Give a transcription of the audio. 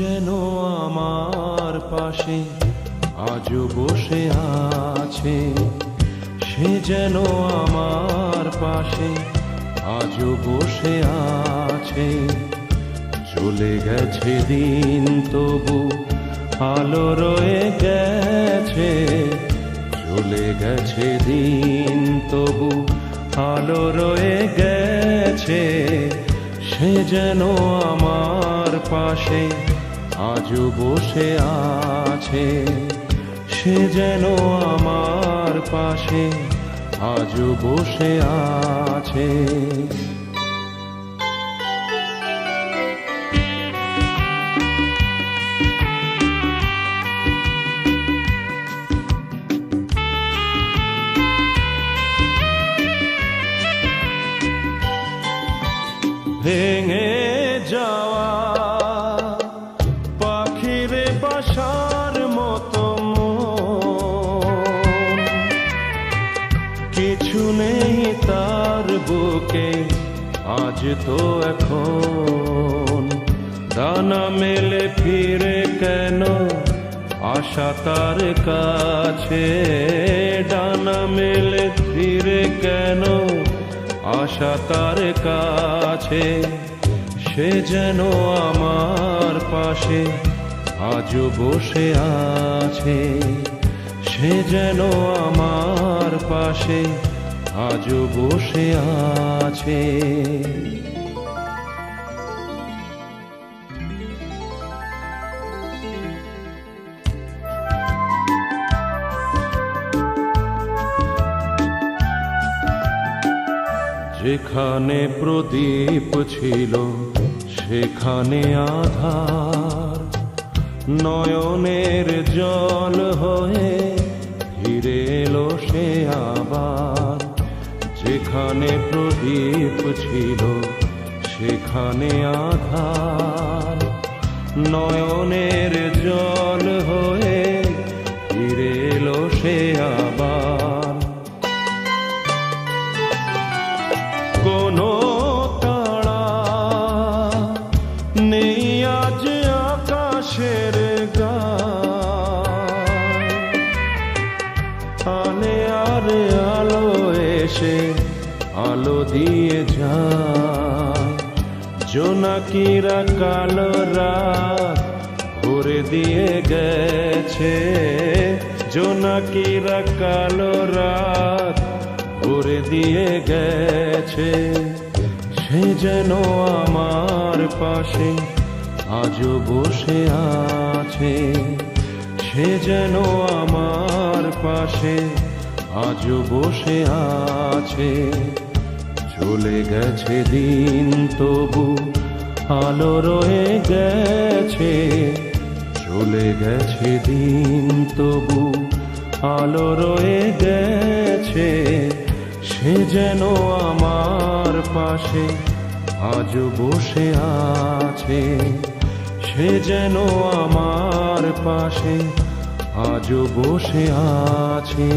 যেন আমার পাশে আজও বসে আছে, সে যেন আমার পাশে আজও বসে আছে। চলে গেছে দিন তবু আলো রয়ে গেছে, চলে গেছে দিন তবু আলো রয়ে গেছে। সে যেন আমার পাশে আজও বসে আছে, সে যেন আমার পাশে আজও বসে আছে। ভেঙে যাওয়া পাখির বাসার মতো কিছু নেই তার বুকে আজ তো এখন। ডানা মেলে ফিরে কেন আশা তার কাছে, ডানা মেলে ফিরে কেন আশা তার কাছে। সে যেন আমার পাশে আজও বসে আছে, সে যেন আমার পাশে আজও বসে আছে। যেখানে প্রদীপ ছিল সেখানে আধার, নয়নের জল হয়ে ফিরে এলো সে আবার। যেখানে প্রদীপ ছিল সেখানে আধার, নয়নের জল হয়ে ফিরে এলো সে আবার। কোনো তারা নেই আজ আকাশের গায়ে, আলে আরে আলো এসে আলো দিয়ে যায়। জোনাকিরা কালো রাত ভরে দিয়ে গেছে, জোনাকিরা কালো রাত ভরে দিয়ে গেছে। সে যেন আমার পাশে আজও বসে আছে, সে যেন আমার পাশে আজও বসে আছে। চলে গেছে দিন তবু আলো রয়ে গেছে, চলে গেছে দিন তবু আলো রয়ে গেছে। সে যেন আমার পাশে আজও বসে আছে, সে যেন আমার পাশে আজও বসে আছে।